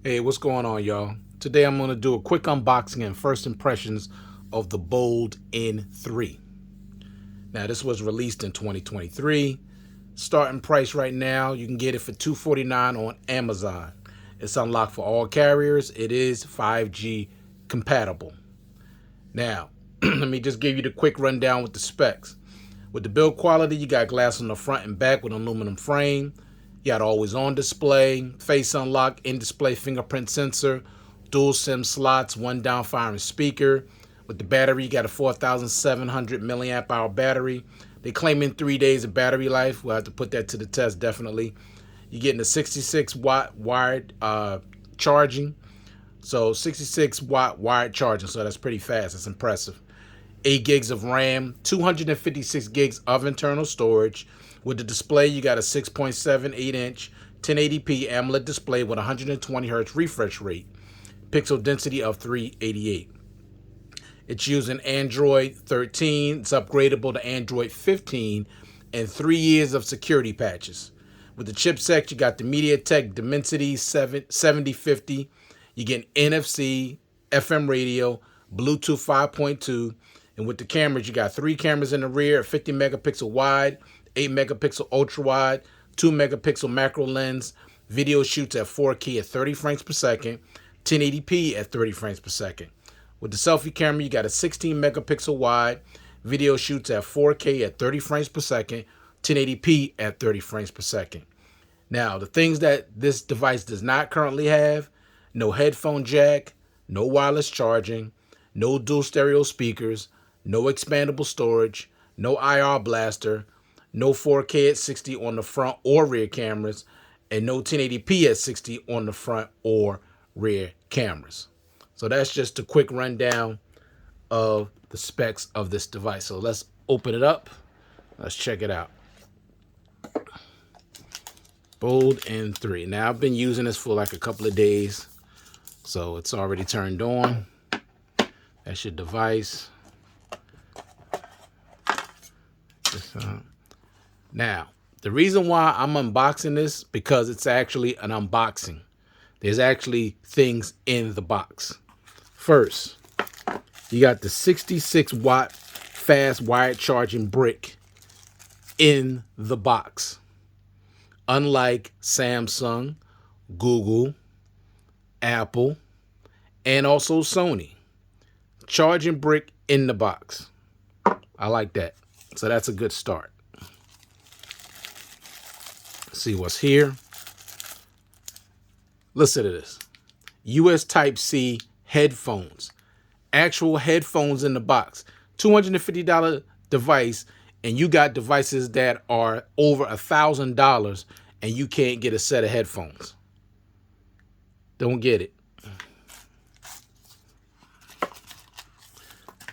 Hey, what's going on, y'all? Today I'm going to do a quick unboxing and first impressions of the Bold N3. Now, this was released in 2023. Starting price right now, you can get it for $249 on Amazon. It's unlocked for all carriers. It is 5G compatible. Now, let me just give you the quick rundown with the specs. With the build quality, you got glass on the front and back with an aluminum frame. You got always on display, face unlock, in-display fingerprint sensor, dual SIM slots, one down firing speaker. With the battery, you got a 4,700 milliamp hour battery. They claim in 3 days of battery life. We'll have to put that to the test, definitely. You're getting a 66 watt wired charging. So 66 watt wired charging, so that's pretty fast. That's impressive. 8 gigs of RAM, 256 gigs of internal storage. With the display, you got a 6.78-inch 1080p AMOLED display with 120 Hz refresh rate, pixel density of 388. It's using Android 13. It's upgradable to Android 15 and 3 years of security patches. With the chipset, you got the MediaTek Dimensity 7050. You get NFC, FM radio, Bluetooth 5.2. And with the cameras, you got 3 cameras in the rear, 50 megapixel wide, 8 megapixel ultra wide, 2 megapixel macro lens. Video shoots at 4K at 30 frames per second, 1080p at 30 frames per second. With the selfie camera, you got a 16 megapixel wide. Video shoots at 4K at 30 frames per second, 1080p at 30 frames per second. Now, the things that this device does not currently have: no headphone jack, no wireless charging, no dual stereo speakers, no expandable storage, no IR blaster, no 4K at 60 on the front or rear cameras, and no 1080p at 60 on the front or rear cameras. So that's just a quick rundown of the specs of this device. So let's open it up. Let's check it out. Bold N3. Now, I've been using this for like a couple of days, so it's already turned on. That's your device. Now, the reason why I'm unboxing this, because it's actually an unboxing. There's actually things in the box. First, you got the 66 watt fast wired charging brick in the box. Unlike Samsung, Google, Apple, and also Sony. Charging brick in the box. I like that. So that's a good start. Let's see what's here. Listen to this. US Type-C headphones. Actual headphones in the box. $250 device, and you got devices that are over $1,000 and you can't get a set of headphones. Don't get it.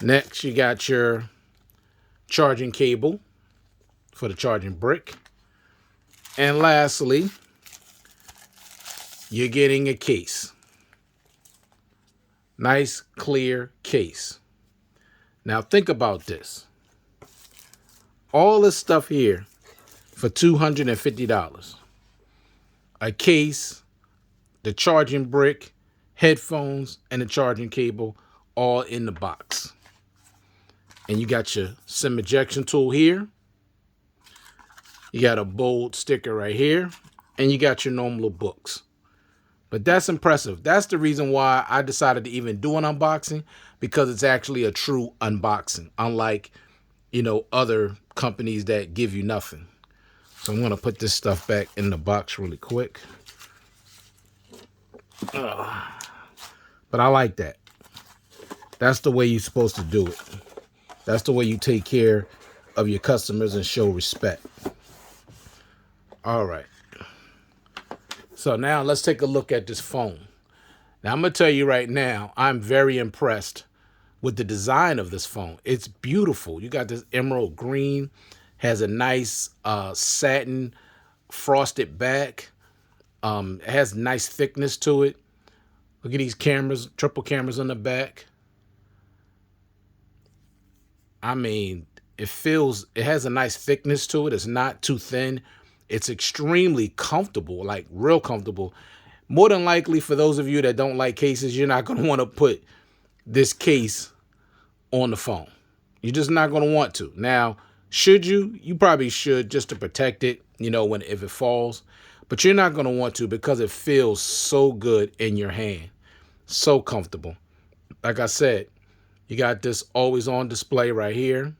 Next, you got your charging cable for the charging brick. And lastly, you're getting a case. Nice, clear case. Now think about this. All this stuff here for $250. A case, the charging brick, headphones, and the charging cable all in the box. And you got your SIM ejection tool here. You got a Bold sticker right here. And you got your normal books. But that's impressive. That's the reason why I decided to even do an unboxing, because it's actually a true unboxing, unlike, other companies that give you nothing. So I'm going to put this stuff back in the box really quick. But I like that. That's the way you're supposed to do it. That's the way you take care of your customers and show respect. All right. So now let's take a look at this phone. Now I'm going to tell you right now, I'm very impressed with the design of this phone. It's beautiful. You got this emerald green, has a nice satin frosted back. It has nice thickness to it. Look at these cameras, triple cameras on the back. I mean, it has a nice thickness to it. It's not too thin. It's extremely comfortable, like real comfortable. More than likely, for those of you that don't like cases, you're not going to want to put this case on the phone. You're just not going to want to. Now, should you? You probably should, just to protect it, if it falls. But you're not going to want to, because it feels so good in your hand. So comfortable. Like I said, you got this always on display right here,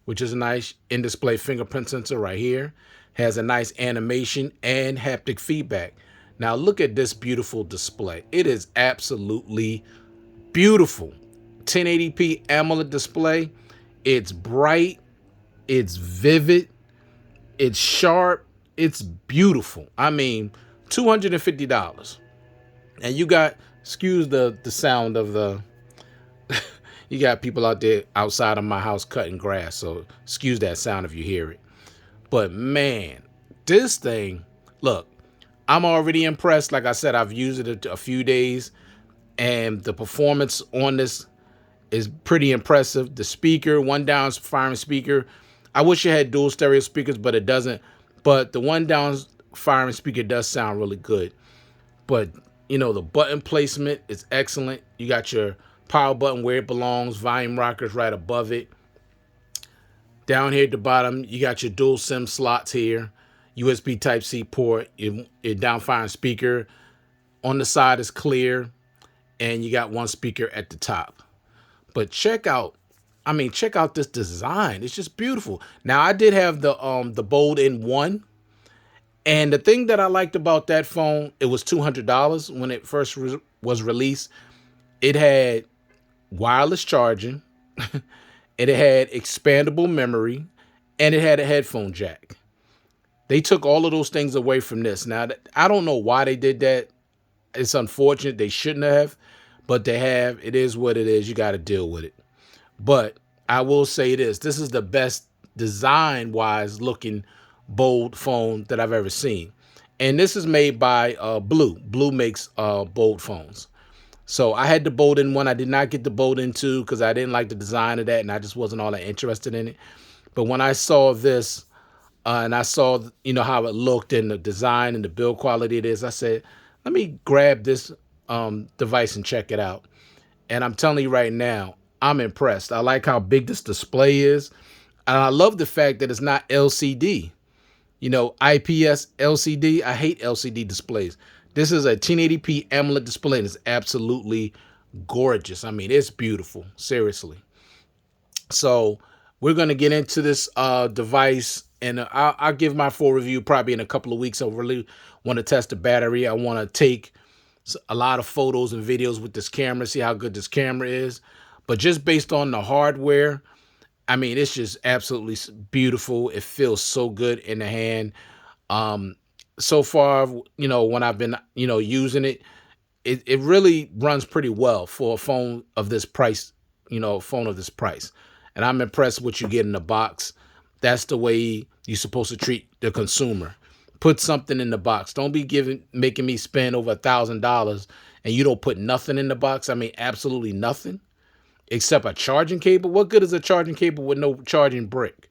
which is a nice in-display fingerprint sensor right here. Has a nice animation and haptic feedback. Now look at this beautiful display. It is absolutely beautiful. 1080p AMOLED display. It's bright. It's vivid. It's sharp. It's beautiful. I mean, $250. And you got, excuse the sound of the, you got people out there outside of my house cutting grass. So excuse that sound if you hear it. But man, this thing, look, I'm already impressed. Like I said, I've used it a few days, and the performance on this is pretty impressive. The speaker, one down firing speaker. I wish it had dual stereo speakers, but it doesn't. But the one down firing speaker does sound really good. But, the button placement is excellent. You got your power button where it belongs, volume rockers right above it. Down here at the bottom, you got your dual SIM slots here, USB Type-C port, your down firing speaker. On the side is clear, and you got one speaker at the top. But check out this design. It's just beautiful. Now, I did have the Bold N1, and the thing that I liked about that phone, it was $200 when it first was released. It had wireless charging. It had expandable memory, and it had a headphone jack. They took all of those things away from this. Now, I don't know why they did that. It's unfortunate. They shouldn't have, but they have. It is what it is. You got to deal with it. But I will say this. This is the best design-wise looking Bold phone that I've ever seen. And this is made by Blue. Blue makes Bold phones. So I had the Bold N1. I did not get the Bold N2 because I didn't like the design of that, and I just wasn't all that interested in it. But when I saw this, and I saw, how it looked and the design and the build quality it is, I said, let me grab this device and check it out. And I'm telling you right now, I'm impressed. I like how big this display is. And I love the fact that it's not LCD. IPS LCD. I hate LCD displays. This is a 1080p AMOLED display, and it's absolutely gorgeous. I mean, it's beautiful, seriously. So we're going to get into this device, and I'll give my full review probably in a couple of weeks. I really want to test the battery. I want to take a lot of photos and videos with this camera, see how good this camera is. But just based on the hardware, I mean, it's just absolutely beautiful. It feels so good in the hand. So far, when I've been, using it, it really runs pretty well for a phone of this price, phone of this price. And I'm impressed with what you get in the box. That's the way you're supposed to treat the consumer. Put something in the box. Don't be making me spend over $1,000 and you don't put nothing in the box. I mean, absolutely nothing except a charging cable. What good is a charging cable with no charging brick?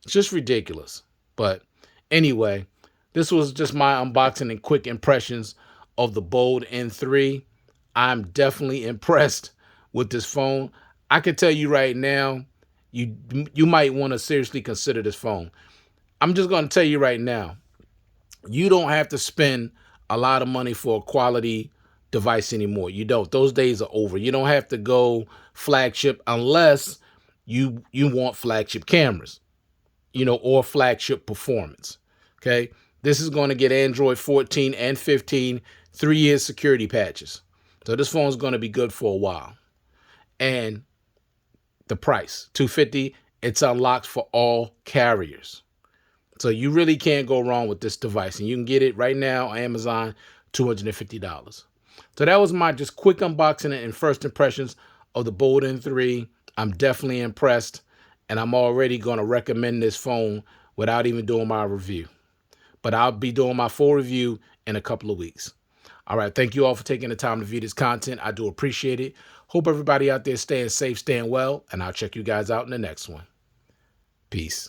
It's just ridiculous. But anyway, this was just my unboxing and quick impressions of the Bold N3. I'm definitely impressed with this phone. I can tell you right now, you might want to seriously consider this phone. I'm just going to tell you right now, you don't have to spend a lot of money for a quality device anymore. You don't. Those days are over. You don't have to go flagship unless you want flagship cameras, or flagship performance. Okay. This is going to get Android 14 and 15, 3 years security patches. So this phone is going to be good for a while. And the price, $250, it's unlocked for all carriers. So you really can't go wrong with this device. And you can get it right now on Amazon, $250. So that was my just quick unboxing and first impressions of the Bold N3. I'm definitely impressed. And I'm already going to recommend this phone without even doing my review. But I'll be doing my full review in a couple of weeks. All right. Thank you all for taking the time to view this content. I do appreciate it. Hope everybody out there staying safe, staying well, and I'll check you guys out in the next one. Peace.